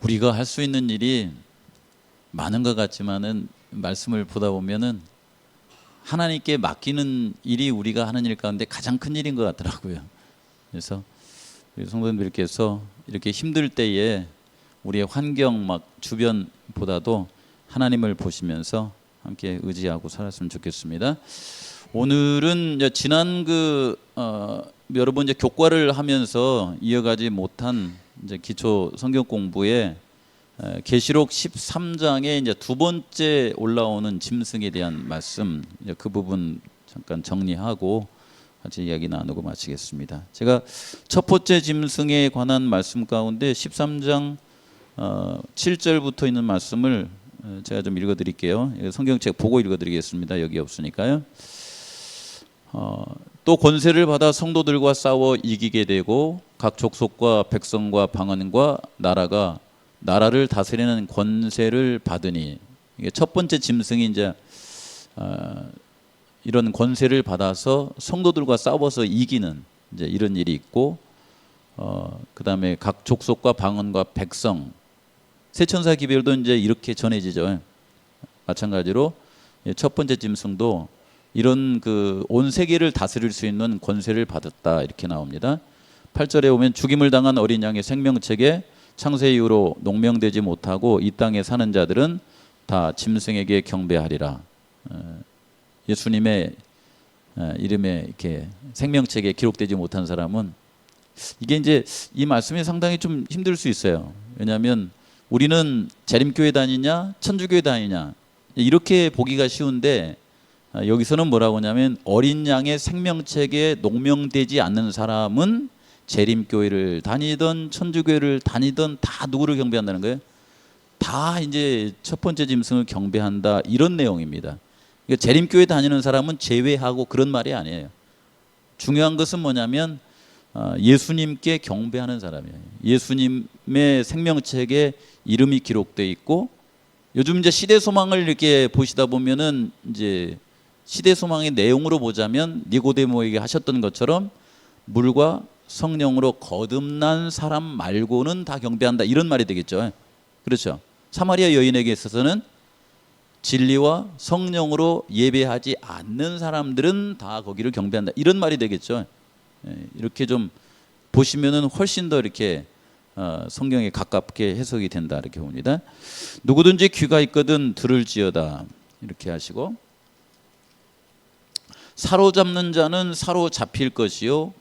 우리가 할 수 있는 일이 많은 것 같지만은 말씀을 보다 보면은 하나님께 맡기는 일이 우리가 하는 일 가운데 가장 큰 일인 것 같더라고요. 그래서 우리 성도님들께서 이렇게 힘들 때에 우리의 환경 막 주변보다도 하나님을 보시면서 함께 의지하고 살았으면 좋겠습니다. 오늘은 이제 지난 여러 번 이제 교과를 하면서 이어가지 못한 이제 기초 성경 공부에 계시록 13장에 이제 두 번째 올라오는 짐승에 대한 말씀, 이제 그 부분 잠깐 정리하고 같이 이야기 나누고 마치겠습니다. 제가 첫 번째 짐승에 관한 말씀 가운데 13장 7절부터 있는 말씀을 제가 좀 읽어드릴게요. 성경책 보고 읽어드리겠습니다. 여기 없으니까요. 또 권세를 받아 성도들과 싸워 이기게 되고 각 족속과 백성과 방언과 나라를 다스리는 권세를 받으니, 이게 첫 번째 짐승이 이제 이런 권세를 받아서 성도들과 싸워서 이기는 이제 이런 일이 있고, 그 다음에 각 족속과 방언과 백성, 세천사 기별도 이제 이렇게 전해지죠. 마찬가지로 첫 번째 짐승도 이런 온 세계를 다스릴 수 있는 권세를 받았다, 이렇게 나옵니다. 8절에 보면 죽임을 당한 어린 양의 생명책에 창세 이후로 농명되지 못하고 이 땅에 사는 자들은 다 짐승에게 경배하리라. 예수님의 이름에 이렇게 생명책에 기록되지 못한 사람은, 이게 이제 이 말씀이 상당히 좀 힘들 수 있어요. 왜냐하면 우리는 재림교회 다니냐 천주교회 다니냐 이렇게 보기가 쉬운데, 여기서는 뭐라고 하냐면 어린 양의 생명책에 농명되지 않는 사람은 재림교회를 다니던 천주교회를 다니던 다 누구를 경배한다는 거예요? 다 이제 첫 번째 짐승을 경배한다, 이런 내용입니다. 그러니까 재림교회 다니는 사람은 제외하고 그런 말이 아니에요. 중요한 것은 뭐냐면 예수님께 경배하는 사람이에요. 예수님의 생명책에 이름이 기록되어 있고, 요즘 이제 시대 소망을 이렇게 보시다 보면은 이제 시대 소망의 내용으로 보자면 니고데모에게 하셨던 것처럼 물과 성령으로 거듭난 사람 말고는 다 경배한다, 이런 말이 되겠죠. 그렇죠. 사마리아 여인에게 있어서는 진리와 성령으로 예배하지 않는 사람들은 다 거기를 경배한다, 이런 말이 되겠죠. 이렇게 좀 보시면은 훨씬 더 이렇게 성경에 가깝게 해석이 된다, 이렇게 봅니다. 누구든지 귀가 있거든 들을지어다, 이렇게 하시고, 사로잡는 자는 사로잡힐 것이요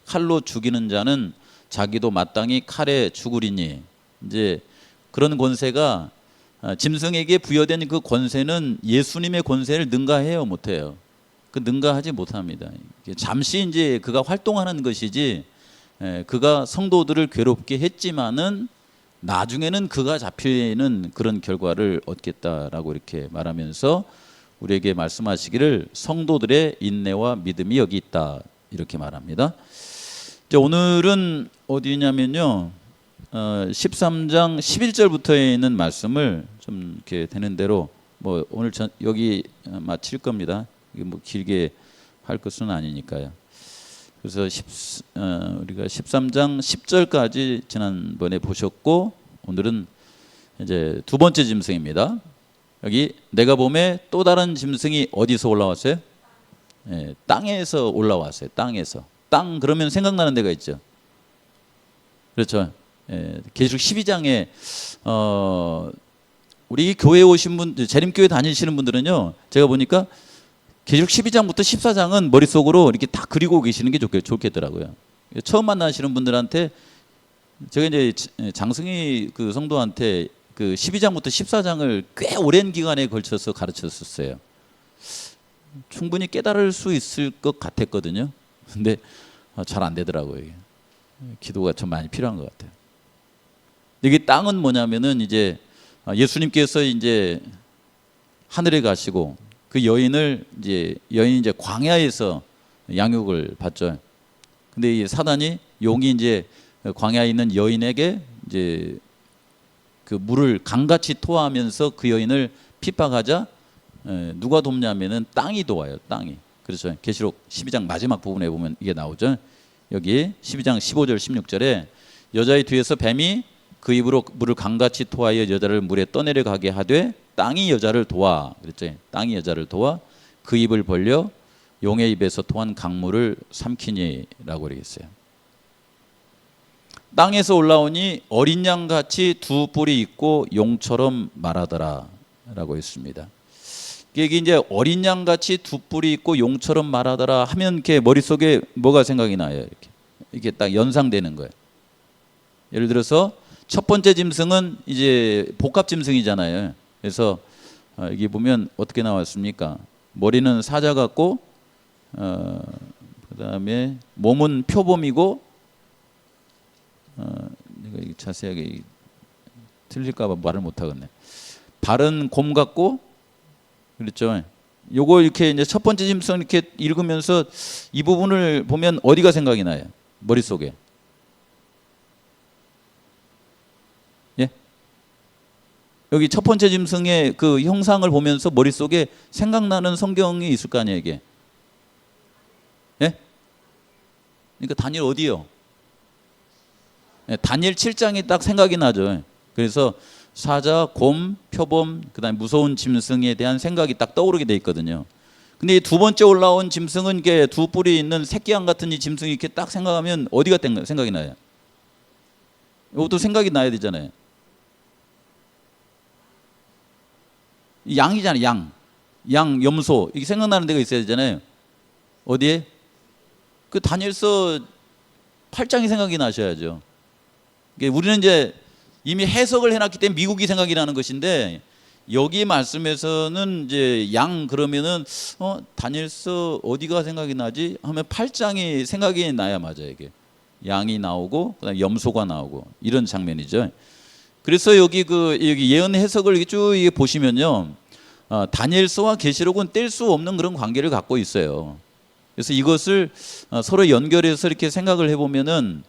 칼로 죽이는 자는 자기도 마땅히 칼에 죽으리니, 이제 그런 권세가 짐승에게 부여된 그 권세는 예수님의 권세를 능가해요, 못해요? 그 능가하지 못합니다. 잠시 이제 그가 활동하는 것이지, 그가 성도들을 괴롭게 했지만은 나중에는 그가 잡히는 그런 결과를 얻겠다라고 이렇게 말하면서 우리에게 말씀하시기를 성도들의 인내와 믿음이 여기 있다, 이렇게 말합니다. 오늘은 어디냐면요, 13장 11절부터에 있는 말씀을 좀 이렇게 되는 대로 뭐 오늘 여기 마칠 겁니다. 이게 뭐 길게 할 것은 아니니까요. 그래서 우리가 13장 10절까지 지난번에 보셨고, 오늘은 이제 두 번째 짐승입니다. 여기 내가 봄에 또 다른 짐승이 어디서 올라왔어요? 땅에서 올라왔어요. 땅에서. 땅 그러면 생각나는 데가 있죠. 그렇죠. 계시록 12장에 우리 교회에 오신 분, 재림교회 다니시는 분들은요, 제가 보니까 계시록 12장부터 14장은 머릿속으로 이렇게 다 그리고 계시는 게 좋겠더라고요. 처음 만나시는 분들한테 제가 이제 장승희 그 성도한테 그 12장부터 14장을 꽤 오랜 기간에 걸쳐서 가르쳤었어요. 충분히 깨달을 수 있을 것 같았거든요. 근데 잘 안 되더라고요. 이게. 기도가 좀 많이 필요한 것 같아요. 이게 땅은 뭐냐면은 이제 예수님께서 이제 하늘에 가시고 그 여인이 이제 광야에서 양육을 받죠. 근데 이 사단이 용이 이제 광야에 있는 여인에게 이제 그 물을 강같이 토하면서 그 여인을 핍박하자 누가 돕냐면은 땅이 도와요. 땅이. 그렇죠. 계시록 12장 마지막 부분에 보면 이게 나오죠. 여기 12장 15절 16절에 여자의 뒤에서 뱀이 그 입으로 물을 강같이 토하여 여자를 물에 떠내려 가게 하되 땅이 여자를 도와. 그랬죠. 땅이 여자를 도와 그 입을 벌려 용의 입에서 토한 강물을 삼키니라고 그러겠어요. 땅에서 올라오니 어린 양같이 두 뿔이 있고 용처럼 말하더라라고 했습니다. 이게 이제 어린 양같이 두 뿔이 있고 용처럼 말하더라 하면 이렇게 머릿속에 뭐가 생각이 나요? 이렇게 딱 연상되는 거예요. 예를 들어서 첫 번째 짐승은 이제 복합 짐승이잖아요. 그래서 여기 보면 어떻게 나왔습니까? 머리는 사자 같고 그다음에 몸은 표범이고 내가 자세하게 틀릴까 봐 말을 못 하겠네. 발은 곰 같고 그렇죠. 요거 이렇게 이제 첫 번째 짐승 이렇게 읽으면서 이 부분을 보면 어디가 생각이 나요? 머릿속에. 예? 여기 첫 번째 짐승의 그 형상을 보면서 머릿속에 생각나는 성경이 있을 거 아니에요, 이게. 예? 그러니까 다니엘 어디요? 예, 다니엘 7장이 딱 생각이 나죠. 그래서 사자, 곰, 표범, 그다음에 무서운 짐승에 대한 생각이 딱 떠오르게 돼 있거든요. 근데 이 두 번째 올라온 짐승은 이게 두 뿔이 있는 새끼양 같은 이 짐승이 이렇게 딱 생각하면 어디가 생각이 나요? 이것도 생각이 나야 되잖아요. 양이잖아요, 양. 양, 염소. 이게 생각나는 데가 있어야 되잖아요. 어디에? 그 다니엘서 8장이 생각이 나셔야죠. 우리는 이제 이미 해석을 해놨기 때문에 미국이 생각이 나는 것인데 여기 말씀에서는 이제 양 그러면은 다니엘서 어디가 생각이 나지 하면 8장이 생각이 나야 맞아요. 이게 양이 나오고 그다음에 염소가 나오고 이런 장면이죠. 그래서 여기 여기 예언 해석을 쭉 보시면요, 다니엘서와 계시록은 뗄 수 없는 그런 관계를 갖고 있어요. 그래서 이것을 서로 연결해서 이렇게 생각을 해보면은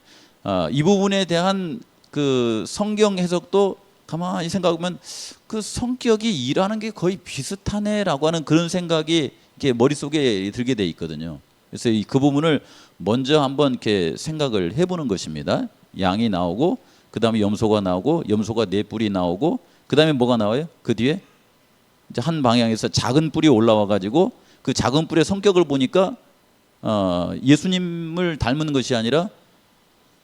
이 부분에 대한 그 성경 해석도 가만히 생각하면 그 성격이 일하는 게 거의 비슷하네라고 하는 그런 생각이 이렇게 머릿속에 들게 돼 있거든요. 그래서 그 부분을 먼저 한번 이렇게 생각을 해보는 것입니다. 양이 나오고 그 다음에 염소가 나오고 염소가 네 뿔이 나오고 그 다음에 뭐가 나와요? 그 뒤에 이제 한 방향에서 작은 뿔이 올라와 가지고 그 작은 뿔의 성격을 보니까 예수님을 닮은 것이 아니라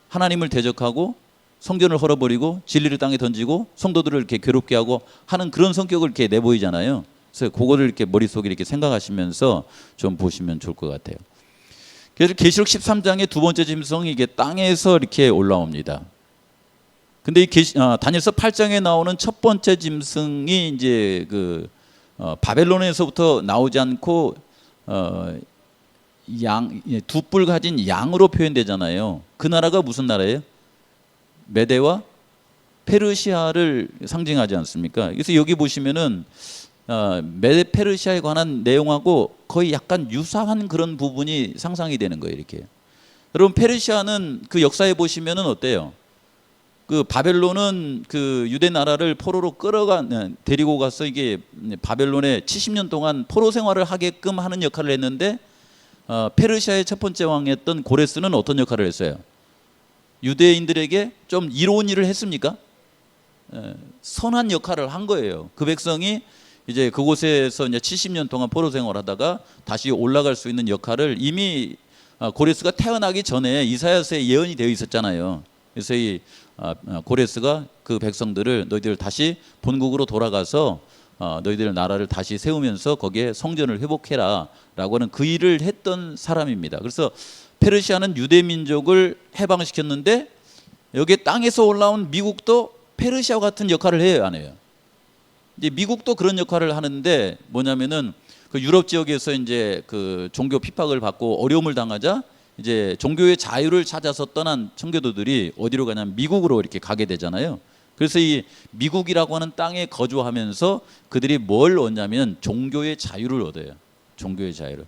하나님을 대적하고 성전을 헐어버리고 진리를 땅에 던지고 성도들을 이렇게 괴롭게 하고 하는 그런 성격을 이렇게 내보이잖아요. 그래서 그거를 이렇게 머릿속에 이렇게 생각하시면서 좀 보시면 좋을 것 같아요. 그래서 계시록 13장의 두 번째 짐승이 이게 땅에서 이렇게 올라옵니다. 근데 이 다니엘서 8장에 나오는 첫 번째 짐승이 이제 바벨론에서부터 나오지 않고 두 뿔 가진 양으로 표현되잖아요. 그 나라가 무슨 나라예요? 메대와 페르시아를 상징하지 않습니까? 그래서 여기 보시면은 메대 페르시아에 관한 내용하고 거의 약간 유사한 그런 부분이 상상이 되는 거예요. 이렇게. 여러분 페르시아는 그 역사에 보시면은 어때요? 그 바벨론은 그 유대 나라를 포로로 데리고 가서 이게 바벨론에 70년 동안 포로 생활을 하게끔 하는 역할을 했는데 페르시아의 첫 번째 왕이었던 고레스는 어떤 역할을 했어요? 유대인들에게 좀 이로운 일을 했습니까? 선한 역할을 한 거예요. 그 백성이 이제 그곳에서 이제 70년 동안 포로 생활하다가 다시 올라갈 수 있는 역할을 이미 고레스가 태어나기 전에 이사야서에 예언이 되어 있었잖아요. 그래서 이 고레스가 그 백성들을 너희들 다시 본국으로 돌아가서 너희들 나라를 다시 세우면서 거기에 성전을 회복해라 라고 하는 그 일을 했던 사람입니다. 그래서 페르시아는 유대 민족을 해방시켰는데 여기 땅에서 올라온 미국도 페르시아와 같은 역할을 해요, 안 해요? 이제 미국도 그런 역할을 하는데 뭐냐면은 그 유럽 지역에서 이제 그 종교 핍박을 받고 어려움을 당하자 이제 종교의 자유를 찾아서 떠난 청교도들이 어디로 가냐면 미국으로 이렇게 가게 되잖아요. 그래서 이 미국이라고 하는 땅에 거주하면서 그들이 뭘 얻냐면 종교의 자유를 얻어요. 종교의 자유를.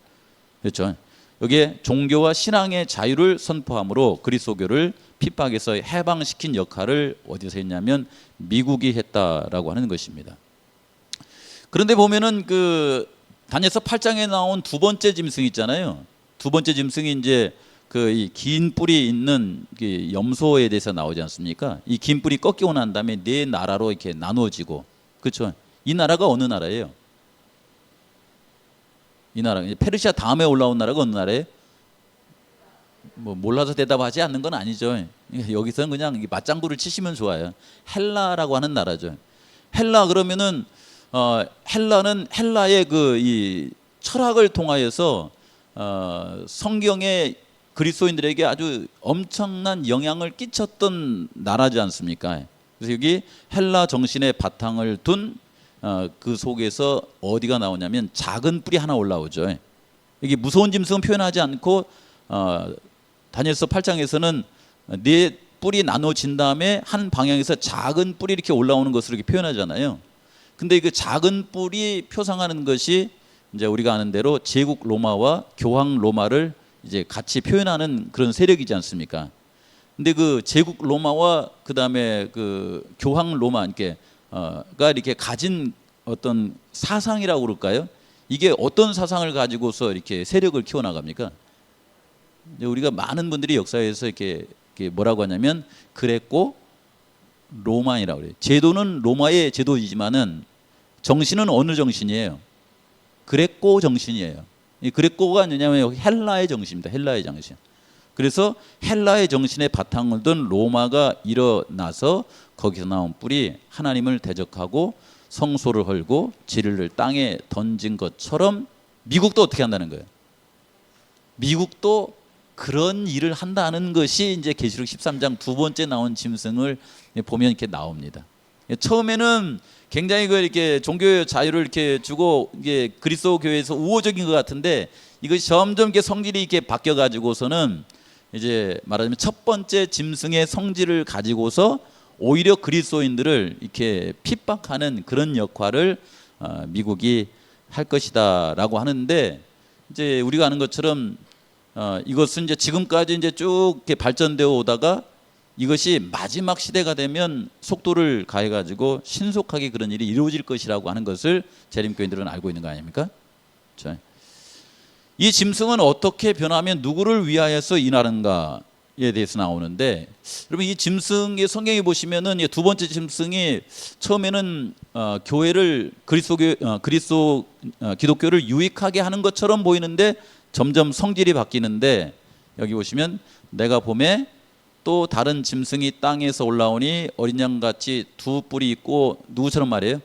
그렇죠? 여기에 종교와 신앙의 자유를 선포함으로 그리스도교를 핍박에서 해방시킨 역할을 어디서 했냐면 미국이 했다라고 하는 것입니다. 그런데 보면은 그 다니엘서 8장에 나온 두 번째 짐승 있잖아요. 두 번째 짐승이 이제 그 이 긴 뿔이 있는 그 염소에 대해서 나오지 않습니까? 이 긴 뿔이 꺾이고 난 다음에 네 나라로 이렇게 나누어지고, 그렇죠? 이 나라가 어느 나라예요? 이 나라 페르시아 다음에 올라온 나라가 어느 나라예요? 뭐 몰라서 대답하지 않는 건 아니죠. 여기서는 그냥 맞장구를 치시면 좋아요. 헬라라고 하는 나라죠. 헬라 그러면은 헬라는 헬라의 그 이 철학을 통하여서 성경의 그리스도인들에게 아주 엄청난 영향을 끼쳤던 나라지 않습니까? 그래서 여기 헬라 정신의 바탕을 둔 그 속에서 어디가 나오냐면 작은 뿔이 하나 올라오죠. 여기 무서운 짐승은 표현하지 않고 다니엘서 8장에서는 네 뿔이 나눠진 다음에 한 방향에서 작은 뿔이 이렇게 올라오는 것으로 이렇게 표현하잖아요. 근데 그 작은 뿔이 표상하는 것이 이제 우리가 아는 대로 제국 로마와 교황 로마를 이제 같이 표현하는 그런 세력이지 않습니까? 근데 그 제국 로마와 그 다음에 그 교황 로마 가 이렇게 가진 어떤 사상이라고 그럴까요? 이게 어떤 사상을 가지고서 이렇게 세력을 키워나갑니까? 우리가 많은 분들이 역사에서 이렇게 뭐라고 하냐면 그레코 로마이라고 그래요. 제도는 로마의 제도이지만은 정신은 어느 정신이에요? 그레코 정신이에요. 이 그레코가 뭐냐면 헬라의 정신입니다. 헬라의 정신. 그래서 헬라의 정신의 바탕을 둔 로마가 일어나서 거기서 나온 뿔이 하나님을 대적하고 성소를 헐고 진리를 땅에 던진 것처럼 미국도 어떻게 한다는 거예요? 미국도 그런 일을 한다는 것이 이제 계시록 13장 두 번째 나온 짐승을 보면 이렇게 나옵니다. 처음에는 굉장히 이렇게 종교의 자유를 이렇게 주고 이게 그리스도 교회에서 우호적인 것 같은데 이것이 점점 이렇게 성질이 이렇게 바뀌어 가지고서는 이제 말하자면 첫 번째 짐승의 성질을 가지고서 오히려 그리스도인들을 이렇게 핍박하는 그런 역할을 미국이 할 것이다라고 하는데 이제 우리가 아는 것처럼 이것은 이제 지금까지 이제 쭉 이렇게 발전되어 오다가 이것이 마지막 시대가 되면 속도를 가해가지고 신속하게 그런 일이 이루어질 것이라고 하는 것을 재림교인들은 알고 있는 거 아닙니까? 자, 이 짐승은 어떻게 변하면 누구를 위하여서 일하는가에 대해서 나오는데, 여러분 이 짐승의 성경에 보시면은 두 번째 짐승이 처음에는 교회를 기독교를 유익하게 하는 것처럼 보이는데 점점 성질이 바뀌는데, 여기 보시면 내가 봄에 또 다른 짐승이 땅에서 올라오니 어린 양같이 두 뿔이 있고 누구처럼 말해요?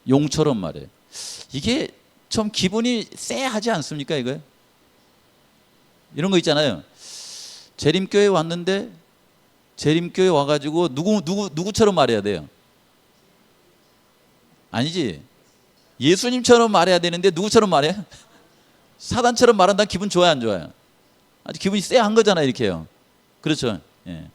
용처럼 말해요. 이게 좀 기분이 쎄하지 않습니까? 이거 이런 거 있잖아요. 재림교회 왔는데 재림교회 와가지고 누구처럼 말해야 돼요? 아니지. 예수님처럼 말해야 되는데 누구처럼 말해? 사단처럼 말한다. 기분 좋아요, 안 좋아요? 아주 기분이 쎄한 거잖아요, 이렇게요. 그렇죠. 예.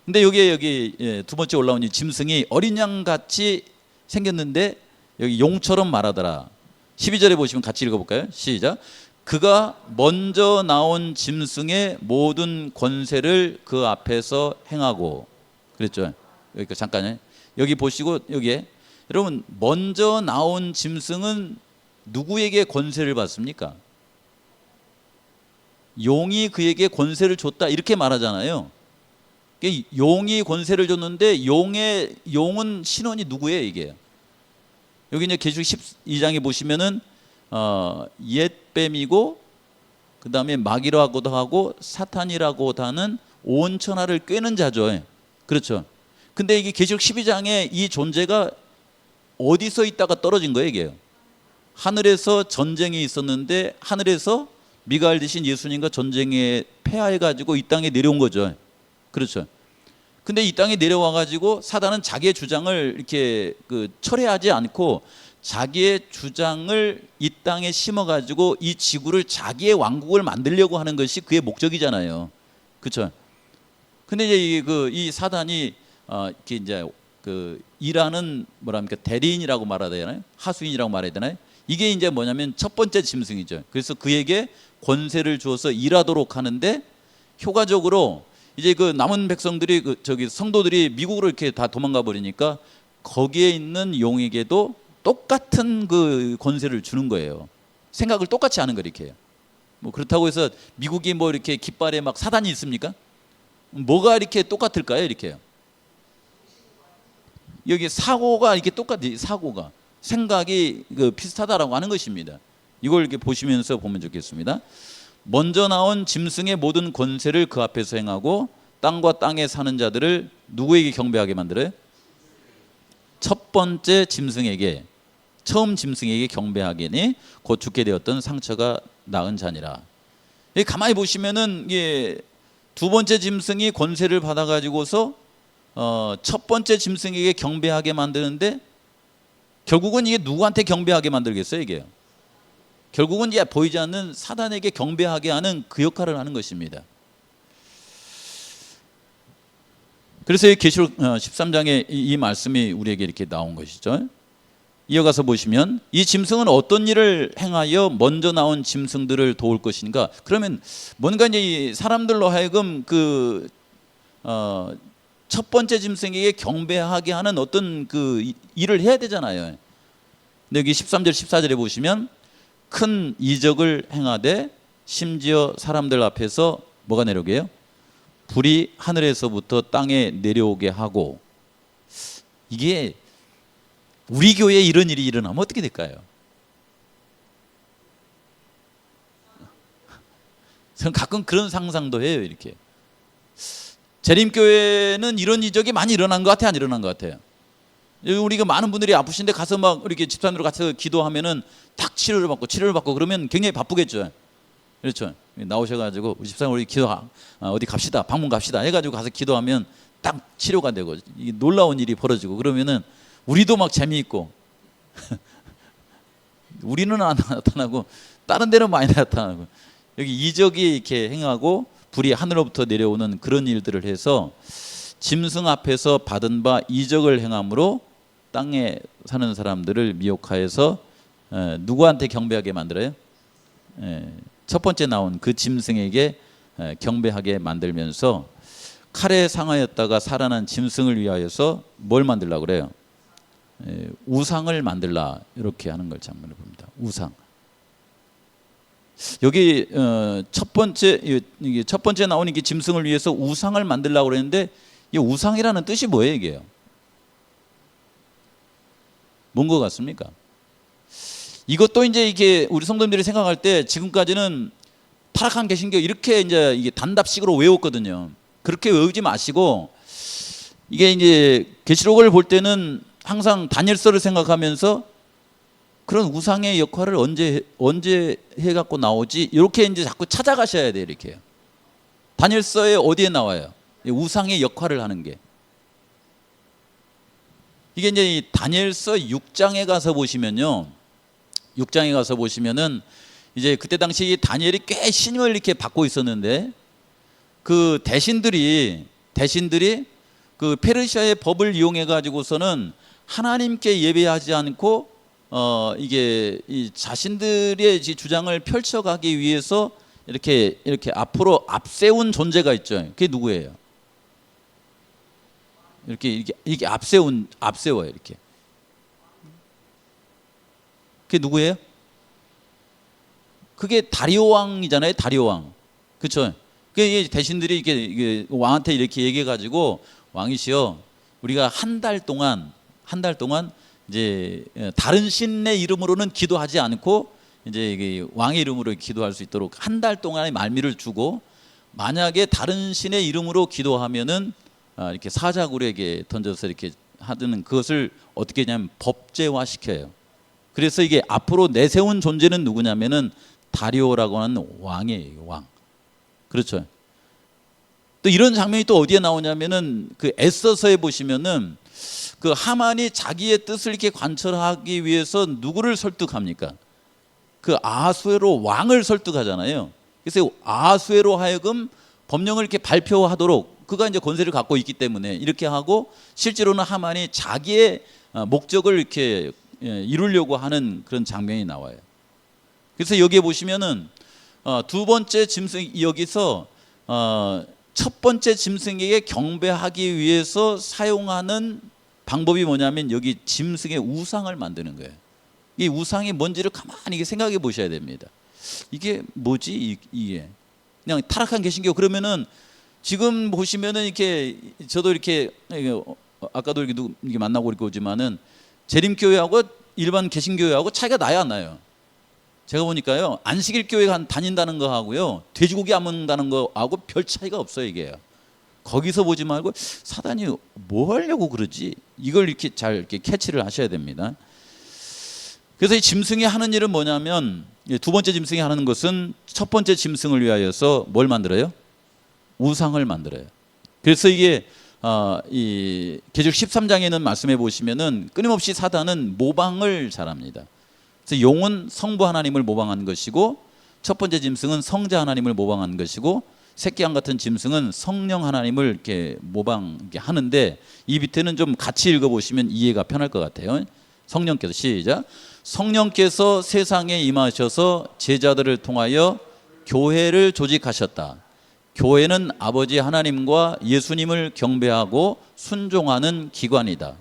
근데 여기 두 번째 올라온 이 짐승이 어린 양 같이 생겼는데 여기 용처럼 말하더라. 12절에 보시면 같이 읽어볼까요? 시작. 그가 먼저 나온 짐승의 모든 권세를 그 앞에서 행하고, 그랬죠. 여기 잠깐요. 여기 보시고 여기에 여러분 먼저 나온 짐승은 누구에게 권세를 받습니까? 용이 그에게 권세를 줬다 이렇게 말하잖아요. 용이 권세를 줬는데 용은 신원이 누구예요 이게? 여기 이제 계시록 12장에 보시면은 옛뱀이고 그 다음에 마귀라고도 하고 사탄이라고도 하는 온천하를 꿰는 자죠. 그렇죠. 근데 이게 계시록 12장에 이 존재가 어디서 있다가 떨어진 거예요 이게요? 하늘에서 전쟁이 있었는데 하늘에서 미가엘 대신 예수님과 전쟁에 패하해가지고 이 땅에 내려온 거죠. 그렇죠. 근데 이 땅에 내려와가지고 사단은 자기의 주장을 이렇게 철회하지 않고 자기의 주장을 이 땅에 심어가지고 이 지구를 자기의 왕국을 만들려고 하는 것이 그의 목적이잖아요. 그렇죠. 근데 이제 이 사단이 이렇게 이제 일하는 뭐랍니까 대리인이라고 말해야 되나요? 하수인이라고 말해야 되나요? 이게 이제 뭐냐면 첫 번째 짐승이죠. 그래서 그에게 권세를 주어서 일하도록 하는데 효과적으로 이제 남은 백성들이 성도들이 미국으로 이렇게 다 도망가 버리니까 거기에 있는 용에게도 똑같은 그 권세를 주는 거예요. 생각을 똑같이 하는 거 이렇게. 뭐 그렇다고 해서 미국이 뭐 이렇게 깃발에 막 사단이 있습니까? 뭐가 이렇게 똑같을까요? 이렇게요. 여기 사고가 이렇게 똑같이 사고가 생각이 비슷하다라고 하는 것입니다. 이걸 이렇게 보시면서 보면 좋겠습니다. 먼저 나온 짐승의 모든 권세를 그 앞에서 행하고 땅과 땅에 사는 자들을 누구에게 경배하게 만들어요? 첫 번째 짐승에게, 처음 짐승에게 경배하기니 곧 죽게 되었던 상처가 나은 자니라. 가만히 보시면은 두 번째 짐승이 권세를 받아 가지고서 첫 번째 짐승에게 경배하게 만드는데 결국은 이게 누구한테 경배하게 만들겠어요? 이게 결국은 보이지 않는 사단에게 경배하게 하는 그 역할을 하는 것입니다. 그래서 이 계시록 13장에 이 말씀이 우리에게 이렇게 나온 것이죠. 이어가서 보시면 이 짐승은 어떤 일을 행하여 먼저 나온 짐승들을 도울 것인가? 그러면 뭔가 이제 사람들로 하여금 첫 번째 짐승에게 경배하게 하는 어떤 일을 해야 되잖아요. 근데 여기 13절 14절에 보시면 큰 이적을 행하되 심지어 사람들 앞에서 뭐가 내려오게 해요? 불이 하늘에서부터 땅에 내려오게 하고. 이게 우리 교회에 이런 일이 일어나면 어떻게 될까요? 저는 가끔 그런 상상도 해요. 이렇게 재림교회는 이런 이적이 많이 일어난 것 같아요? 안 일어난 것 같아요? 우리가 많은 분들이 아프신데 가서 막 이렇게 집사님으로 같이 기도하면은 딱 치료를 받고 그러면 굉장히 바쁘겠죠. 그렇죠. 나오셔가지고 우리 집사님 우리 기도 어디 갑시다, 방문 갑시다 해가지고 가서 기도하면 딱 치료가 되고 이게 놀라운 일이 벌어지고 그러면은 우리도 막 재미있고 우리는 안 나타나고 다른 데는 많이 나타나고 여기 이적이 이렇게 행하고 불이 하늘로부터 내려오는 그런 일들을 해서 짐승 앞에서 받은 바 이적을 행함으로 땅에 사는 사람들을 미혹하여서 누구한테 경배하게 만들어요? 첫 번째 나온 그 짐승에게 경배하게 만들면서 칼에 상하였다가 살아난 짐승을 위하여서 뭘 만들려고 그래요? 우상을 만들라 이렇게 하는 걸 장면을 봅니다. 우상. 여기 첫 번째 나온 이 짐승을 위해서 우상을 만들려고 그랬는데 이 우상이라는 뜻이 뭐예요, 이게요? 뭔 것 같습니까? 이것도 이제 이게 우리 성도님들이 생각할 때 지금까지는 타락한 개신교 이렇게 이제 이게 단답식으로 외웠거든요. 그렇게 외우지 마시고 이게 이제 계시록을 볼 때는 항상 다니엘서를 생각하면서 그런 우상의 역할을 언제 해 갖고 나오지 이렇게 이제 자꾸 찾아가셔야 돼요. 이렇게 다니엘서에 어디에 나와요? 우상의 역할을 하는 게 이게 이제 이 다니엘서 6장에 가서 보시면요. 6장에 가서 보시면은 이제 그때 당시 다니엘이 꽤 신임을 이렇게 받고 있었는데 그 대신들이 그 페르시아의 법을 이용해 가지고서는 하나님께 예배하지 않고 이게 이 자신들의 주장을 펼쳐가기 위해서 이렇게 앞으로 앞세운 존재가 있죠. 그게 누구예요? 이렇게 앞세워요. 이렇게. 그게 누구예요? 그게 다리오 왕이잖아요. 다리오 왕. 그렇죠? 그 대신들이 이게 왕한테 이렇게 얘기해 가지고 왕이시여 우리가 한 달 동안 이제 다른 신의 이름으로는 기도하지 않고 이제 이게 왕의 이름으로 기도할 수 있도록 한 달 동안의 말미를 주고 만약에 다른 신의 이름으로 기도하면은 이렇게 사자굴에게 던져서 이렇게 하는 그것을 어떻게 하냐면 법제화 시켜요. 그래서 이게 앞으로 내세운 존재는 누구냐면은 다리오라고 하는 왕이에요. 왕. 그렇죠. 또 이런 장면이 또 어디에 나오냐면은 그 에스더서에 보시면은 그 하만이 자기의 뜻을 이렇게 관철하기 위해서 누구를 설득합니까? 그 아하수에로 왕을 설득하잖아요. 그래서 아하수에로 하여금 법령을 이렇게 발표하도록 그가 이제 권세를 갖고 있기 때문에 이렇게 하고 실제로는 하만이 자기의 목적을 이렇게 이루려고 하는 그런 장면이 나와요. 그래서 여기에 보시면은 두 번째 짐승 여기서 첫 번째 짐승에게 경배하기 위해서 사용하는 방법이 뭐냐면 여기 짐승의 우상을 만드는 거예요. 이 우상이 뭔지를 가만히 생각해 보셔야 됩니다. 이게 뭐지 이게 그냥 타락한 개신교. 그러면은 지금 보시면은 이렇게 저도 이렇게 아까도 이렇게 만나고 이렇게 오지만은 재림교회하고 일반 개신교회하고 차이가 나야 안 나요. 제가 보니까요, 안식일 교회 다닌다는 거 하고요, 돼지고기 안 먹는다는 거하고 별 차이가 없어요. 이게 거기서 보지 말고 사단이 뭐 하려고 그러지, 이걸 이렇게 잘 이렇게 캐치를 하셔야 됩니다. 그래서 이 짐승이 하는 일은 뭐냐면, 두 번째 짐승이 하는 것은 첫 번째 짐승을 위하여서 뭘 만들어요? 우상을 만들어요. 그래서 이게 이 계시록 13장에 있는 말씀해 보시면은 끊임없이 사단은 모방을 잘합니다. 그래서 용은 성부 하나님을 모방한 것이고, 첫 번째 짐승은 성자 하나님을 모방한 것이고, 새끼양 같은 짐승은 성령 하나님을 이렇게 모방하게 하는데, 이 밑에는 좀 같이 읽어보시면 이해가 편할 것 같아요. 성령께서, 시작. 성령께서 세상에 임하셔서 제자들을 통하여 교회를 조직하셨다. 교회는 아버지 하나님과 예수님을 경배하고 순종하는 기관이다.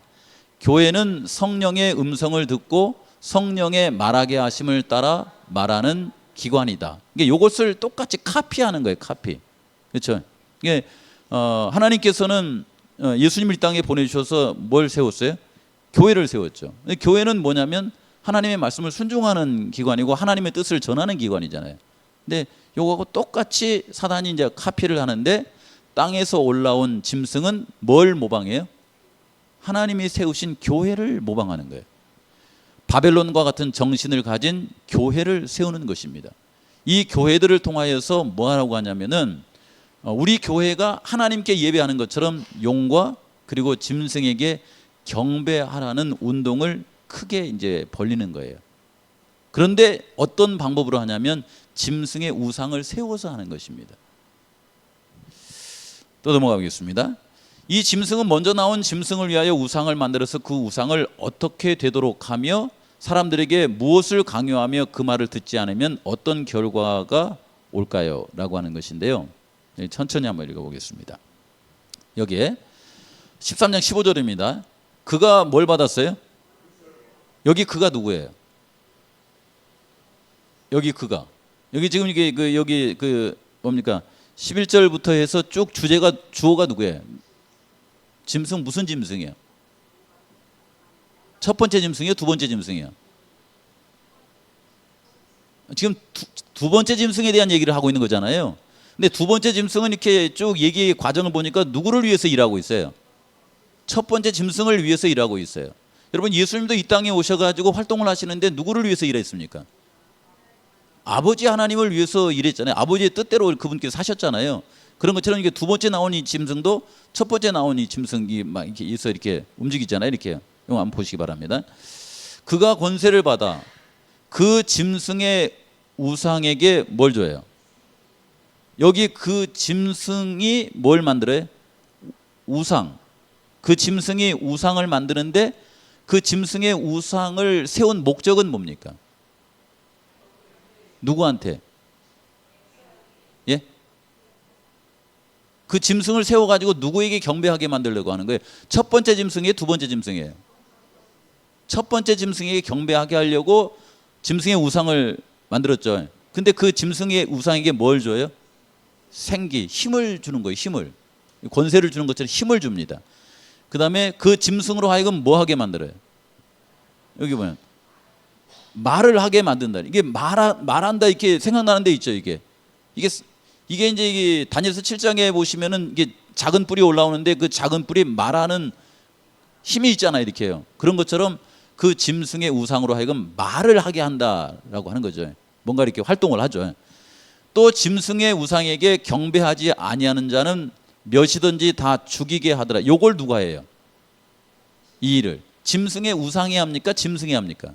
교회는 성령의 음성을 듣고 성령의 말하게 하심을 따라 말하는 기관이다. 이게 이것을 똑같이 카피하는 거예요. 카피. 그렇죠? 이게 하나님께서는 예수님을 이 땅에 보내주셔서 뭘 세웠어요? 교회를 세웠죠. 교회는 뭐냐면 하나님의 말씀을 순종하는 기관이고 하나님의 뜻을 전하는 기관이잖아요. 근데 요거하고 똑같이 사단이 이제 카피를 하는데, 땅에서 올라온 짐승은 뭘 모방해요? 하나님이 세우신 교회를 모방하는 거예요. 바벨론과 같은 정신을 가진 교회를 세우는 것입니다. 이 교회들을 통하여서 뭐 하라고 하냐면은, 우리 교회가 하나님께 예배하는 것처럼 용과 그리고 짐승에게 경배하라는 운동을 크게 이제 벌리는 거예요. 그런데 어떤 방법으로 하냐면 짐승의 우상을 세워서 하는 것입니다. 또 넘어가겠습니다. 이 짐승은 먼저 나온 짐승을 위하여 우상을 만들어서 그 우상을 어떻게 되도록 하며 사람들에게 무엇을 강요하며 그 말을 듣지 않으면 어떤 결과가 올까요? 라고 하는 것인데요, 천천히 한번 읽어보겠습니다. 여기에 13장 15절입니다. 그가 뭘 받았어요? 여기 그가 누구예요? 여기 그가, 여기 지금 이게 여기 뭡니까? 11절부터 해서 쭉 주어가 누구예요? 짐승, 무슨 짐승이에요? 첫 번째 짐승이요? 두 번째 짐승이요? 지금 두 번째 짐승에 대한 얘기를 하고 있는 거잖아요. 근데 두 번째 짐승은 이렇게 쭉 얘기 과정을 보니까 누구를 위해서 일하고 있어요? 첫 번째 짐승을 위해서 일하고 있어요. 여러분, 예수님도 이 땅에 오셔가지고 활동을 하시는데 누구를 위해서 일했습니까? 아버지 하나님을 위해서 일했잖아요. 아버지의 뜻대로 그분께서 사셨잖아요. 그런 것처럼 이게 두 번째 나온 이 짐승도 첫 번째 나온 이 짐승이 막 이렇게 있어 이렇게 움직이잖아요. 이렇게 이거 한번 보시기 바랍니다. 그가 권세를 받아 그 짐승의 우상에게 뭘 줘요? 여기 그 짐승이 뭘 만들어요? 우상. 그 짐승이 우상을 만드는데 그 짐승의 우상을 세운 목적은 뭡니까? 누구한테? 예? 그 짐승을 세워가지고 누구에게 경배하게 만들려고 하는 거예요? 첫 번째 짐승이에요? 두 번째 짐승이에요? 첫 번째 짐승에게 경배하게 하려고 짐승의 우상을 만들었죠. 근데 그 짐승의 우상에게 뭘 줘요? 생기, 힘을 주는 거예요. 힘을. 권세를 주는 것처럼 힘을 줍니다. 그 다음에 그 짐승으로 하여금 뭐 하게 만들어요? 여기 보면 말을 하게 만든다. 이게 말한다 이렇게 생각나는 데 있죠. 이게 이제 이게 다니엘서 7장에 보시면은 이게 작은 뿔이 올라오는데 그 작은 뿔이 말하는 힘이 있잖아요. 이렇게요. 그런 것처럼 그 짐승의 우상으로 하여금 말을 하게 한다라고 하는 거죠. 뭔가 이렇게 활동을 하죠. 또 짐승의 우상에게 경배하지 아니하는 자는 몇이든지 다 죽이게 하더라. 요걸 누가 해요? 이 일을 짐승의 우상이 합니까? 짐승이 합니까?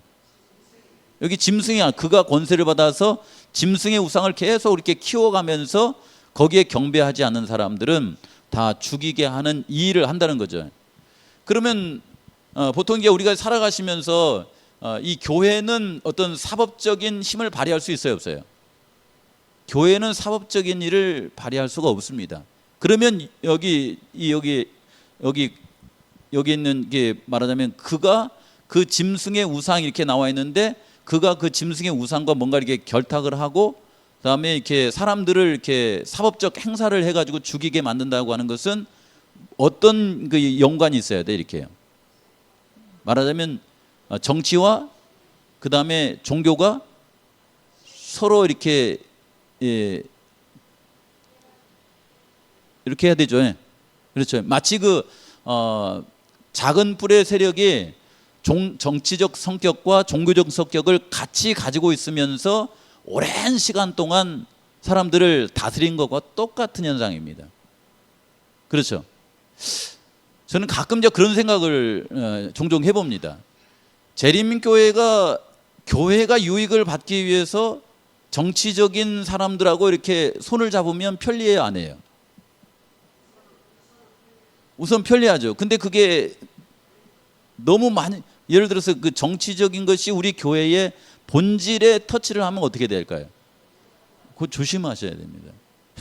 여기 짐승이, 그가 권세를 받아서 짐승의 우상을 계속 이렇게 키워가면서 거기에 경배하지 않는 사람들은 다 죽이게 하는 이 일을 한다는 거죠. 그러면 보통 이제 우리가 살아가시면서 이 교회는 어떤 사법적인 힘을 발휘할 수 있어요, 없어요? 교회는 사법적인 일을 발휘할 수가 없습니다. 그러면 여기 있는 게 말하자면 그가 그 짐승의 우상이 이렇게 나와 있는데 그가 그 짐승의 우상과 뭔가 이렇게 결탁을 하고 그다음에 이렇게 사람들을 이렇게 사법적 행사를 해가지고 죽이게 만든다고 하는 것은 어떤 그 연관이 있어야 돼 이렇게요. 말하자면 정치와 그다음에 종교가 서로 이렇게 이렇게 해야 되죠. 그렇죠. 마치 작은 뿔의 세력이 정치적 성격과 종교적 성격을 같이 가지고 있으면서 오랜 시간 동안 사람들을 다스린 것과 똑같은 현상입니다. 그렇죠. 저는 가끔 그런 생각을 종종 해봅니다. 재림교회가 유익을 받기 위해서 정치적인 사람들하고 이렇게 손을 잡으면 편리해요, 안 해요? 우선 편리하죠. 근데 그게 너무 많이, 예를 들어서 그 정치적인 것이 우리 교회의 본질에 터치를 하면 어떻게 될까요? 그거 조심하셔야 됩니다.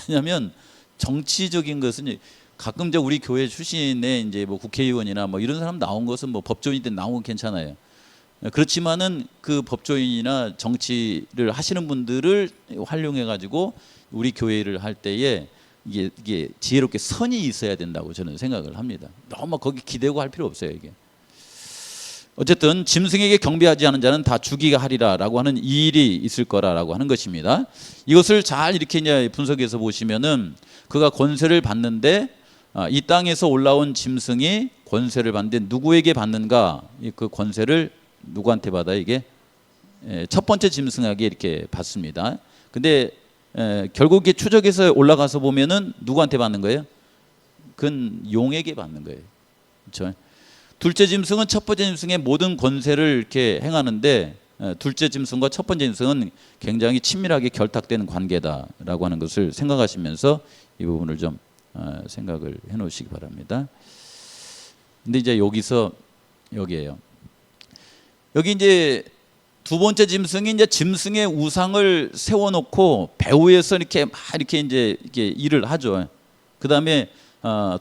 왜냐하면 정치적인 것은 가끔 우리 교회 출신의 이제 뭐 국회의원이나 뭐 이런 사람 나온 것은 뭐 법조인들 나온 건 괜찮아요. 그렇지만은 그 법조인이나 정치를 하시는 분들을 활용해 가지고 우리 교회를 할 때에 이게 지혜롭게 선이 있어야 된다고 저는 생각을 합니다. 너무 거기 기대고 할 필요 없어요, 이게. 어쨌든 짐승에게 경배하지 않은 자는 다 죽이게 하리라라고 하는 이 일이 있을 거라라고 하는 것입니다. 이것을 잘 이렇게 이제 분석해서 보시면은 그가 권세를 받는데 이 땅에서 올라온 짐승이 권세를 받는데 누구에게 받는가? 그 권세를 누구한테 받아 이게? 첫 번째 짐승에게 이렇게 받습니다. 근데 결국 추적해서 올라가서 보면은 누구한테 받는 거예요? 그건 용에게 받는 거예요. 그렇죠? 둘째 짐승은 첫 번째 짐승의 모든 권세를 이렇게 행하는데 둘째 짐승과 첫 번째 짐승은 굉장히 친밀하게 결탁되는 관계다라고 하는 것을 생각하시면서 이 부분을 좀 생각을 해 놓으시기 바랍니다. 근데 이제 여기에요. 여기 이제 두 번째 짐승이 이제 짐승의 우상을 세워놓고 배후에서 이렇게 이제 이렇게 일을 하죠. 그 다음에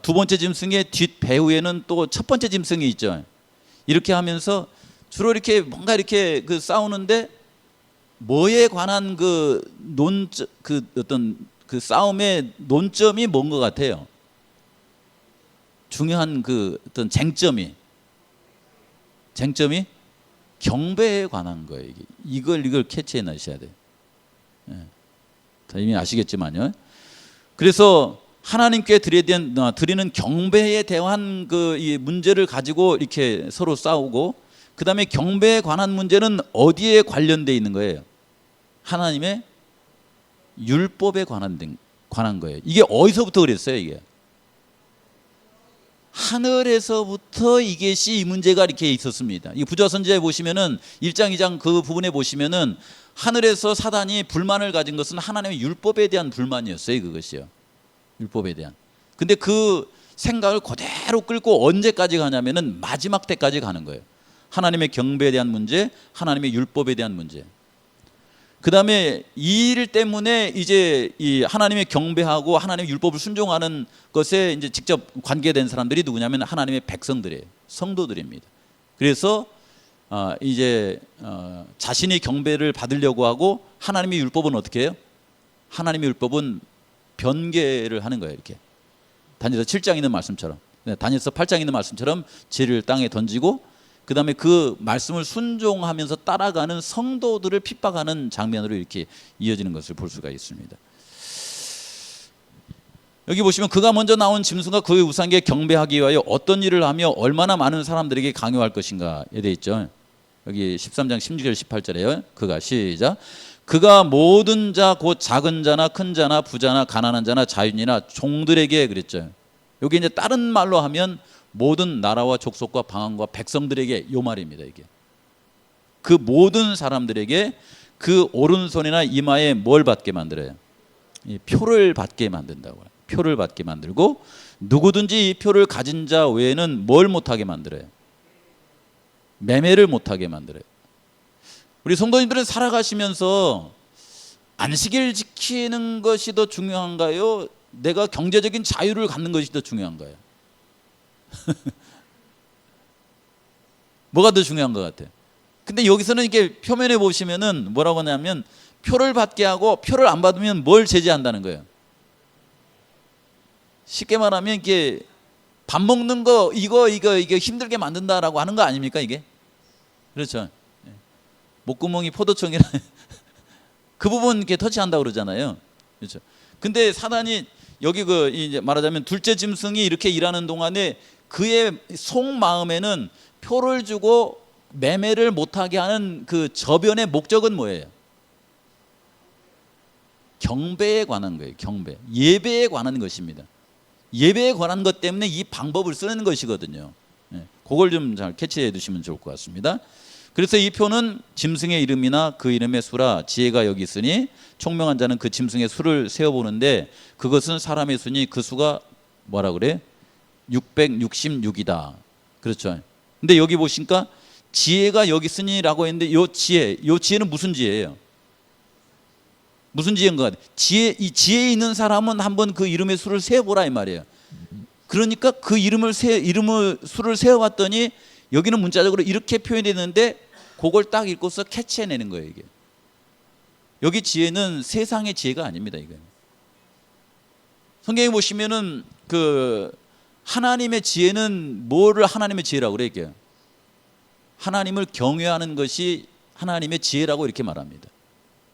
두 번째 짐승의 뒷 배후에는 또 첫 번째 짐승이 있죠. 이렇게 하면서 주로 이렇게 뭔가 이렇게 싸우는데 뭐에 관한 어떤 싸움의 논점이 뭔 것 같아요. 중요한 어떤 쟁점이 경배에 관한 거예요. 이걸 캐치해 놔셔야 돼요. 이미 아시겠지만요. 그래서 하나님께 드리는 경배에 대한 이 문제를 가지고 이렇게 서로 싸우고, 그 다음에 경배에 관한 문제는 어디에 관련돼 있는 거예요? 하나님의 율법에 관한 거예요. 이게 어디서부터 그랬어요? 이게 하늘에서부터 이 문제가 이렇게 있었습니다. 이 부조와 선지자에 보시면은 1장 2장 그 부분에 보시면은 하늘에서 사단이 불만을 가진 것은 하나님의 율법에 대한 불만이었어요. 그것이요. 율법에 대한. 근데 그 생각을 그대로 끌고 언제까지 가냐면은 마지막 때까지 가는 거예요. 하나님의 경배에 대한 문제, 하나님의 율법에 대한 문제. 그 다음에 이 일 때문에 이제 이 하나님의 경배하고 하나님의 율법을 순종하는 것에 이제 직접 관계된 사람들이 누구냐면 하나님의 백성들이에요. 성도들입니다. 그래서 이제 자신이 경배를 받으려고 하고 하나님의 율법은 어떻게 해요? 하나님의 율법은 변개를 하는 거예요. 이렇게 다니엘서 7장 있는 말씀처럼, 다니엘서 8장 있는 말씀처럼 재를 땅에 던지고 그 다음에 그 말씀을 순종하면서 따라가는 성도들을 핍박하는 장면으로 이렇게 이어지는 것을 볼 수가 있습니다. 여기 보시면 그가 먼저 나온 짐승과 그의 우상에게 경배하기 위하여 어떤 일을 하며 얼마나 많은 사람들에게 강요할 것인가에 되어 있죠. 여기 13장 16절 18절에요. 그가 시작. 그가 모든 자 곧 작은 자나 큰 자나 부자나 가난한 자나 자유인이나 종들에게 그랬죠. 여기 이제 다른 말로 하면 모든 나라와 족속과 방언과 백성들에게 요 말입니다. 이게 그 모든 사람들에게 그 오른손이나 이마에 뭘 받게 만들어요? 이 표를 받게 만든다고요. 표를 받게 만들고 누구든지 이 표를 가진 자 외에는 뭘 못하게 만들어요? 매매를 못하게 만들어요. 우리 성도님들은 살아가시면서 안식일 지키는 것이 더 중요한가요? 내가 경제적인 자유를 갖는 것이 더 중요한가요? 뭐가 더 중요한 것 같아요? 근데 여기서는 이렇게 표면에 보시면은 뭐라고 하냐면 표를 받게 하고 표를 안 받으면 뭘 제재한다는 거예요. 쉽게 말하면 이게 밥 먹는 거 이거 힘들게 만든다라고 하는 거 아닙니까 이게? 그렇죠. 목구멍이 포도청이라 그 부분 이렇게 터치한다고 그러잖아요. 그렇죠. 근데 사단이 여기 그 이제 말하자면 둘째 짐승이 이렇게 일하는 동안에 그의 속마음에는 표를 주고 매매를 못하게 하는 그 저변의 목적은 뭐예요? 경배에 관한 거예요. 경배, 예배에 관한 것입니다. 예배에 관한 것 때문에 이 방법을 쓰는 것이거든요. 그걸 좀 잘 캐치해 두시면 좋을 것 같습니다. 그래서 이 표는 짐승의 이름이나 그 이름의 수라 지혜가 여기 있으니 총명한 자는 그 짐승의 수를 세어보는데 그것은 사람의 수니 그 수가 뭐라 그래? 666이다. 그렇죠. 근데 여기 보시니까 지혜가 여기 있으니라고 했는데 요 지혜는 무슨 지혜예요? 무슨 지혜인 것 같아요? 이 지혜 있는 사람은 한번 그 이름의 수를 세어보라 이 말이에요. 그러니까 그 이름을 수를 세어봤더니 여기는 문자적으로 이렇게 표현되는데 그걸 딱 읽고서 캐치해내는 거예요. 이게 여기 지혜는 세상의 지혜가 아닙니다. 이게 성경에 보시면은 그 하나님의 지혜는 뭐를 하나님의 지혜라고 그래요? 이게 하나님을 경외하는 것이 하나님의 지혜라고 이렇게 말합니다.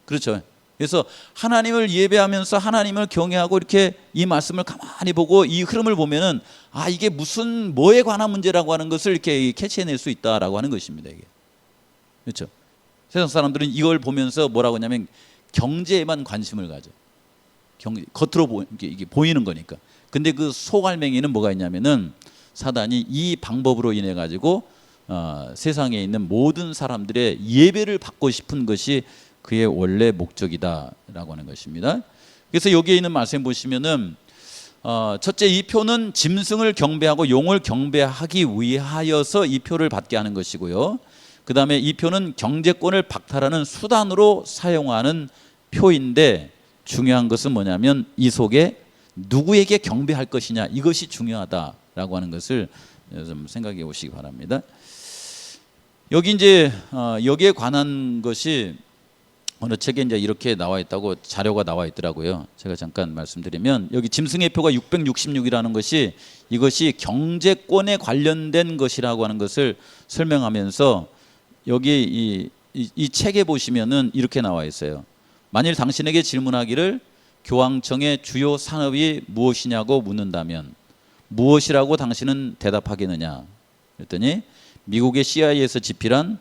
그렇죠. 그래서 하나님을 예배하면서 하나님을 경외하고 이렇게 이 말씀을 가만히 보고 이 흐름을 보면은 아 이게 무슨 뭐에 관한 문제라고 하는 것을 이렇게 캐치해낼 수 있다라고 하는 것입니다. 이게 그렇죠. 세상 사람들은 이걸 보면서 뭐라고 하냐면 경제에만 관심을 가져. 겉으로 이게 보이는 거니까. 근데 그 속알맹이는 뭐가 있냐면은 사단이 이 방법으로 인해 가지고 세상에 있는 모든 사람들의 예배를 받고 싶은 것이 그의 원래 목적이다라고 하는 것입니다. 그래서 여기에 있는 말씀 보시면은 첫째 이 표는 짐승을 경배하고 용을 경배하기 위하여서 이 표를 받게 하는 것이고요. 그 다음에 이 표는 경제권을 박탈하는 수단으로 사용하는 표인데 중요한 것은 뭐냐면 이 속에 누구에게 경배할 것이냐 이것이 중요하다라고 하는 것을 좀 생각해 보시기 바랍니다. 여기 이제 여기에 관한 것이 어느 책에 이제 이렇게 나와 있다고 자료가 나와 있더라고요. 제가 잠깐 말씀드리면 여기 짐승의 표가 666이라는 것이 이것이 경제권에 관련된 것이라고 하는 것을 설명하면서 여기 이 책에 보시면은 이렇게 나와 있어요. 만일 당신에게 질문하기를 교황청의 주요 산업이 무엇이냐고 묻는다면 무엇이라고 당신은 대답하겠느냐? 그랬더니 미국의 CIA에서 집필한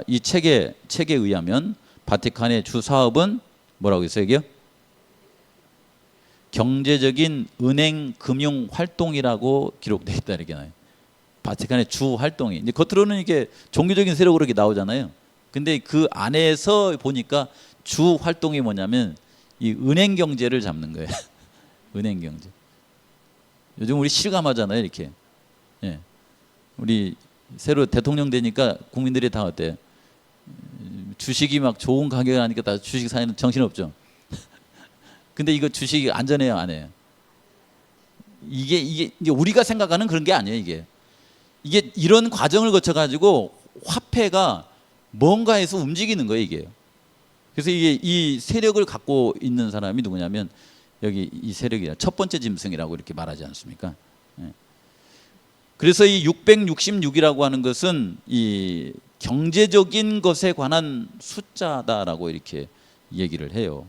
이 책에 의하면 바티칸의 주 사업은 뭐라고 했어요? 이게요? 경제적인 은행 금융 활동이라고 기록되어 있다 이렇게 나와요. 바티칸의 주 활동이 이제 겉으로는 이게 종교적인 세력으로 이렇게 나오잖아요. 근데 그 안에서 보니까 주 활동이 뭐냐면 이 은행 경제를 잡는 거예요. 은행 경제. 요즘 우리 실감하잖아요, 이렇게. 예. 우리 새로 대통령 되니까 국민들이 다 어때요? 주식이 막 좋은 가격을 하니까 다 주식 사는 정신없죠. 근데 이거 주식이 안전해요, 안 해요? 이게 우리가 생각하는 그런 게 아니에요, 이게. 이게 이런 과정을 거쳐 가지고 화폐가 뭔가에서 움직이는 거예요, 이게. 그래서 이게 이 세력을 갖고 있는 사람이 누구냐면 여기 이 세력이야. 첫 번째 짐승이라고 이렇게 말하지 않습니까? 예. 그래서 이 666이라고 하는 것은 이 경제적인 것에 관한 숫자다라고 이렇게 얘기를 해요.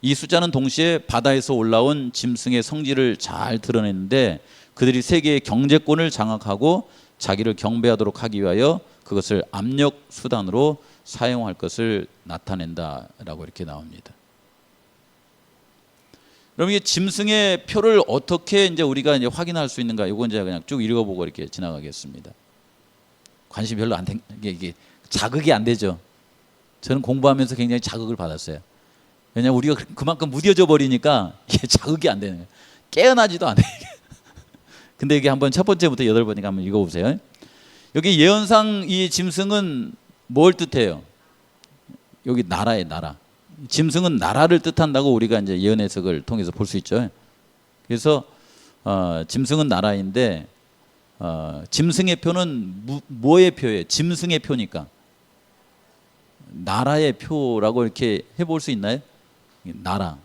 이 숫자는 동시에 바다에서 올라온 짐승의 성질을 잘 드러내는데 그들이 세계의 경제권을 장악하고 자기를 경배하도록 하기 위하여 그것을 압력 수단으로 사용할 것을 나타낸다라고 이렇게 나옵니다. 그럼 이게 짐승의 표를 어떻게 이제 우리가 이제 확인할 수 있는가? 이건 제가 그냥 쭉 읽어보고 이렇게 지나가겠습니다. 관심 별로 안 이게 자극이 안 되죠. 저는 공부하면서 굉장히 자극을 받았어요. 왜냐하면 우리가 그만큼 무뎌져 버리니까 이게 자극이 안 되는 거예요. 깨어나지도 않아요. 근데 이게 한번 첫 번째부터 8번이니까 한번 읽어보세요. 여기 예언상 이 짐승은 뭘 뜻해요? 여기 나라예요, 나라. 짐승은 나라를 뜻한다고 우리가 이제 예언 해석을 통해서 볼 수 있죠. 그래서 짐승은 나라인데 짐승의 표는 뭐의 표예요? 짐승의 표니까 나라의 표라고 이렇게 해볼 수 있나요? 나라.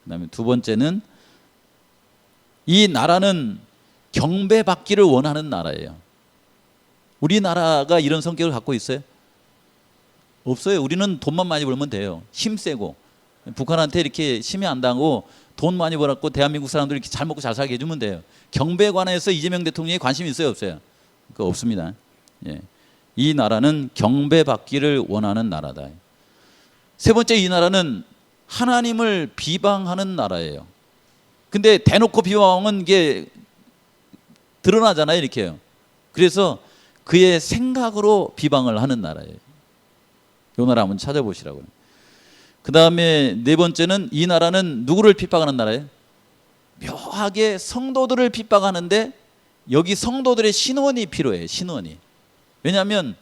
그다음에 두 번째는 이 나라는 경배받기를 원하는 나라예요. 우리나라가 이런 성격을 갖고 있어요? 없어요. 우리는 돈만 많이 벌면 돼요. 힘세고 북한한테 이렇게 심히 안 당하고 돈 많이 벌었고 대한민국 사람들 이렇게 잘 먹고 잘 살게 해주면 돼요. 경배에 관해서 이재명 대통령이 관심이 있어요, 없어요? 그거 없습니다. 예. 이 나라는 경배받기를 원하는 나라다. 세 번째, 이 나라는 하나님을 비방하는 나라예요. 근데 대놓고 비방은 이게 드러나잖아요, 이렇게요. 그래서 그의 생각으로 비방을 하는 나라예요. 이 나라 한번 찾아보시라고요. 그 다음에 네 번째는 이 나라는 누구를 핍박하는 나라예요? 묘하게 성도들을 핍박하는데 여기 성도들의 신원이 필요해요. 신원이. 왜냐하면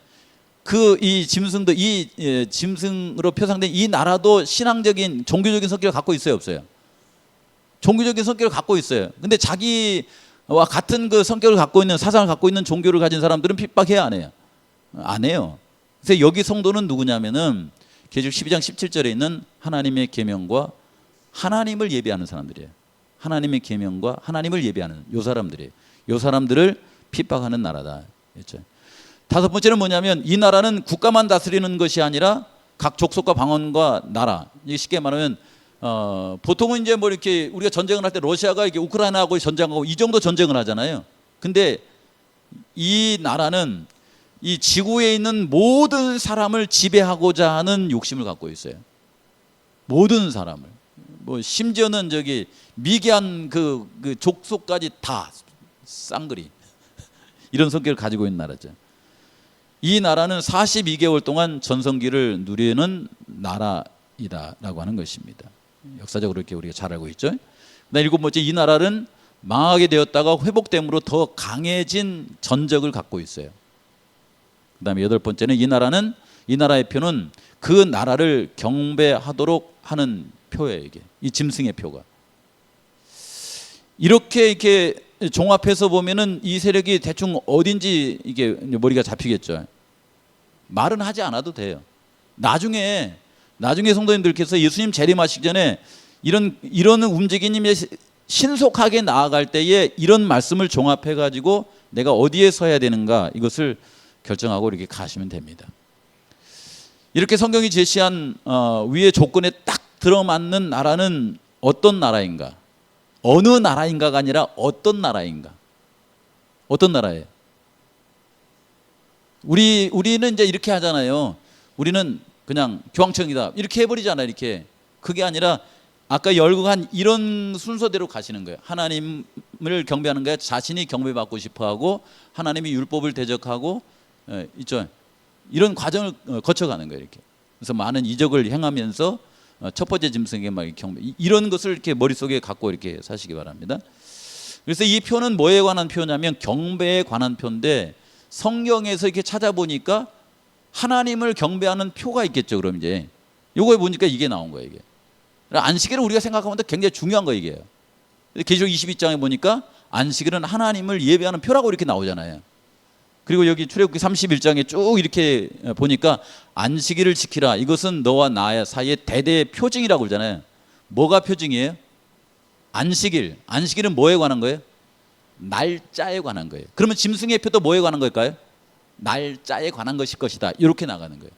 이 짐승도 이 짐승으로 표상된 이 나라도 신앙적인 종교적인 성격을 갖고 있어요, 없어요? 종교적인 성격을 갖고 있어요. 근데 자기와 같은 그 성격을 갖고 있는 사상을 갖고 있는 종교를 가진 사람들은 핍박해야 안 해요? 안 해요. 그래서 여기 성도는 누구냐면은 계시록 12장 17절에 있는 하나님의 계명과 하나님을 예배하는 사람들이에요. 하나님의 계명과 하나님을 예배하는 요 사람들이에요. 요 사람들을 핍박하는 나라다. 그렇죠? 다섯 번째는 뭐냐면 이 나라는 국가만 다스리는 것이 아니라 각 족속과 방언과 나라. 이게 쉽게 말하면 보통은 이제 뭐 이렇게 우리가 전쟁을 할 때 러시아가 이렇게 우크라이나하고 전쟁하고 이 정도 전쟁을 하잖아요. 근데 이 나라는 이 지구에 있는 모든 사람을 지배하고자 하는 욕심을 갖고 있어요. 모든 사람을. 뭐 심지어는 저기 미개한 그 족속까지 다 쌍그리 이런 성격을 가지고 있는 나라죠. 이 나라는 42개월 동안 전성기를 누리는 나라이다라고 하는 것입니다. 역사적으로 이렇게 우리가 잘 알고 있죠. 그다음 일곱 번째, 이 나라는 망하게 되었다가 회복됨으로 더 강해진 전적을 갖고 있어요. 그다음에 여덟 번째는 이 나라의 표는 그 나라를 경배하도록 하는 표예요. 이게 이 짐승의 표가 이렇게 종합해서 보면은 이 세력이 대충 어딘지 이게 머리가 잡히겠죠. 말은 하지 않아도 돼요. 나중에 성도님들께서 예수님 재림하시기 전에 이런 움직임에 신속하게 나아갈 때에 이런 말씀을 종합해 가지고 내가 어디에 서야 되는가 이것을 결정하고 이렇게 가시면 됩니다. 이렇게 성경이 제시한 위의 조건에 딱 들어맞는 나라는 어떤 나라인가? 어느 나라인가가 아니라 어떤 나라인가? 어떤 나라예요? 우리는 이제 이렇게 하잖아요. 우리는 그냥 교황청이다 이렇게 해버리잖아요. 이렇게 그게 아니라 아까 열거한 이런 순서대로 가시는 거예요. 하나님을 경배하는 거야. 자신이 경배받고 싶어하고 하나님이 율법을 대적하고 있죠. 이런 과정을 거쳐가는 거예요. 이렇게. 그래서 많은 이적을 행하면서 첫 번째 짐승에게 막 경배 이런 것을 이렇게 머릿속에 갖고 이렇게 사시기 바랍니다. 그래서 이 표는 뭐에 관한 표냐면 경배에 관한 표인데 성경에서 이렇게 찾아보니까 하나님을 경배하는 표가 있겠죠. 그럼 이제 요거에 보니까 이게 나온 거예요. 이게 안식일은 우리가 생각하면 굉장히 중요한 거 이게요. 계시록 22장에 보니까 안식일은 하나님을 예배하는 표라고 이렇게 나오잖아요. 그리고 여기 출애굽기 31장에 쭉 이렇게 보니까 안식일을 지키라. 이것은 너와 나 사이의 대대의 표징이라고 그러잖아요. 뭐가 표징이에요? 안식일. 안식일은 뭐에 관한 거예요? 날짜에 관한 거예요. 그러면 짐승의 표도 뭐에 관한 걸까요? 날짜에 관한 것일 것이다. 이렇게 나가는 거예요.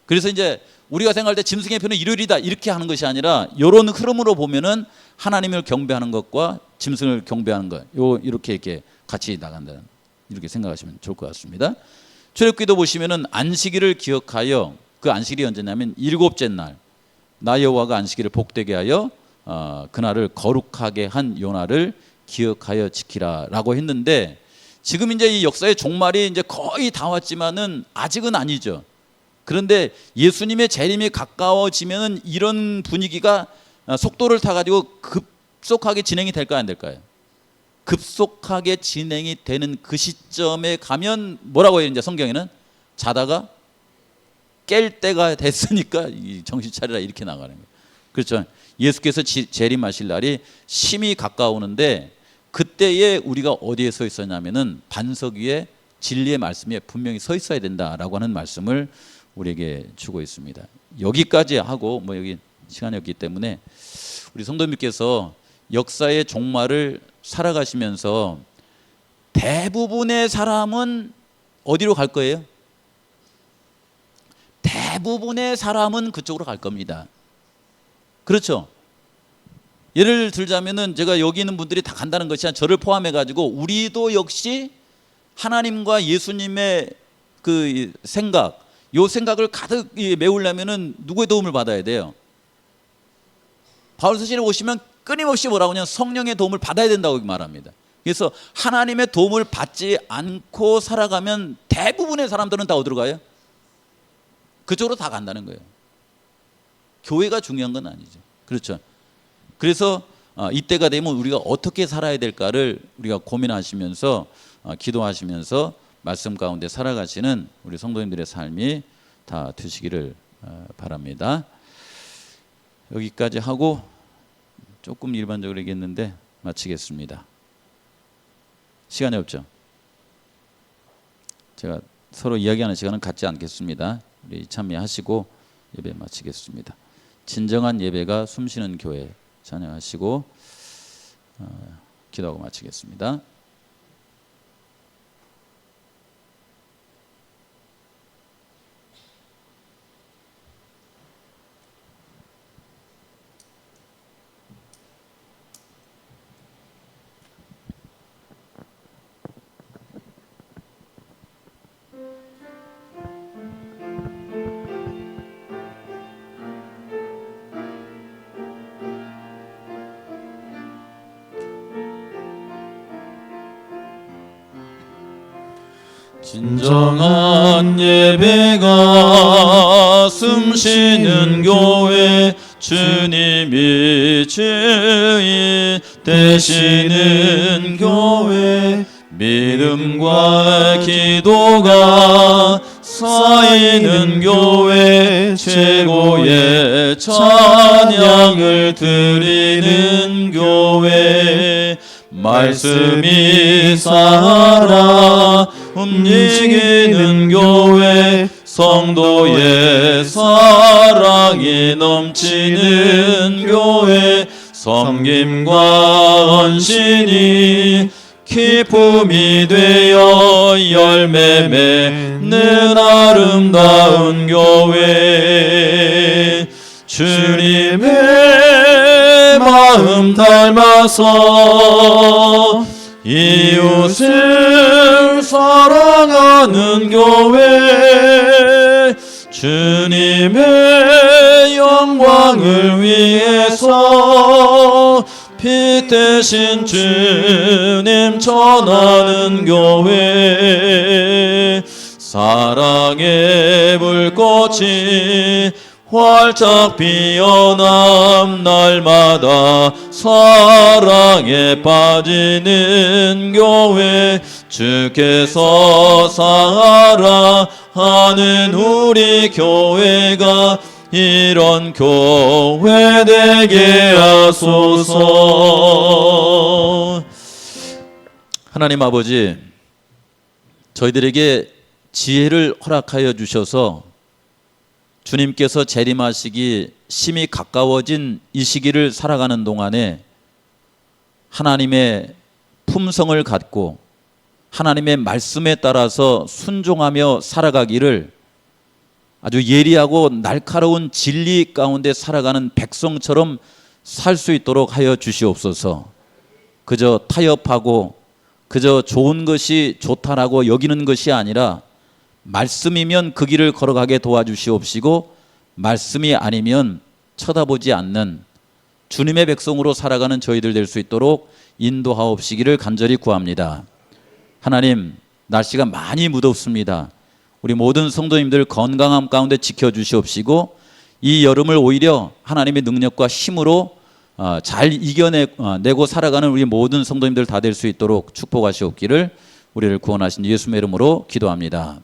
그래서 이제 우리가 생각할 때 짐승의 표는 일요일이다 이렇게 하는 것이 아니라 이런 흐름으로 보면은 하나님을 경배하는 것과 짐승을 경배하는 것 이렇게 같이 나간다는 이렇게 생각하시면 좋을 것 같습니다. 출애굽기도 보시면은 안식일을 기억하여 그 안식일이 언제냐면 일곱째 날 나 여호와가 안식일을 복되게 하여 그날을 거룩하게 한 요날을 기억하여 지키라라고 했는데 지금 이제 이 역사의 종말이 이제 거의 다 왔지만은 아직은 아니죠. 그런데 예수님의 재림이 가까워지면은 이런 분위기가 속도를 타 가지고 급속하게 진행이 될까요, 안 될까요? 급속하게 진행이 되는 그 시점에 가면 뭐라고 해요? 이제 성경에는 자다가 깰 때가 됐으니까 정신 차리라 이렇게 나가는 거예요. 그렇죠? 예수께서 재림하실 날이 심히 가까우는데 그때에 우리가 어디에 서 있었냐면은 반석 위에 진리의 말씀에 분명히 서 있어야 된다라고 하는 말씀을 우리에게 주고 있습니다. 여기까지 하고 뭐 여기 시간이 없기 때문에 우리 성도님께서 역사의 종말을 살아가시면서 대부분의 사람은 어디로 갈 거예요? 대부분의 사람은 그쪽으로 갈 겁니다. 그렇죠? 예를 들자면은 제가 여기 있는 분들이 다 간다는 것이 아니라 저를 포함해 가지고 우리도 역시 하나님과 예수님의 그 생각, 요 생각을 가득 메우려면은 누구의 도움을 받아야 돼요? 바울 서신에 오시면 끊임없이 뭐라고 하냐면 성령의 도움을 받아야 된다고 말합니다. 그래서 하나님의 도움을 받지 않고 살아가면 대부분의 사람들은 다 어디로 가요? 그쪽으로 다 간다는 거예요. 교회가 중요한 건 아니죠. 그렇죠. 그래서 이때가 되면 우리가 어떻게 살아야 될까를 우리가 고민하시면서 기도하시면서 말씀 가운데 살아가시는 우리 성도님들의 삶이 다 되시기를 바랍니다. 여기까지 하고 조금 일반적으로 얘기했는데 마치겠습니다. 시간이 없죠. 제가 서로 이야기하는 시간은 갖지 않겠습니다. 우리 참여하시고 예배 마치겠습니다. 진정한 예배가 숨쉬는 교회 찬양하시고 기도하고 마치겠습니다. 진정한 예배가 숨쉬는 교회 주님이 주인 되시는 교회 믿음과 기도가 쌓이는 교회 최고의 찬양을 드리는 교회 말씀이 살아 움직이는 교회 성도의 사랑이 넘치는 교회 섬김과 헌신이 기쁨이 되어 열매 맺는 아름다운 교회 주님의 마음 닮아서 이웃을 사랑하는 교회 주님의 영광을 위해서 피 대신 주님 전하는 교회 사랑의 불꽃이 활짝 피어남 날마다 사랑에 빠지는 교회 주께서 사랑하는 우리 교회가 이런 교회 되게 하소서. 하나님 아버지, 저희들에게 지혜를 허락하여 주셔서 주님께서 재림하시기 심히 가까워진 이 시기를 살아가는 동안에 하나님의 품성을 갖고 하나님의 말씀에 따라서 순종하며 살아가기를 아주 예리하고 날카로운 진리 가운데 살아가는 백성처럼 살 수 있도록 하여 주시옵소서. 그저 타협하고 그저 좋은 것이 좋다라고 여기는 것이 아니라 말씀이면 그 길을 걸어가게 도와주시옵시고 말씀이 아니면 쳐다보지 않는 주님의 백성으로 살아가는 저희들 될 수 있도록 인도하옵시기를 간절히 구합니다. 하나님, 날씨가 많이 무덥습니다. 우리 모든 성도님들 건강함 가운데 지켜주시옵시고 이 여름을 오히려 하나님의 능력과 힘으로 잘 이겨내고 살아가는 우리 모든 성도님들 다 될 수 있도록 축복하시옵기를 우리를 구원하신 예수의 이름으로 기도합니다.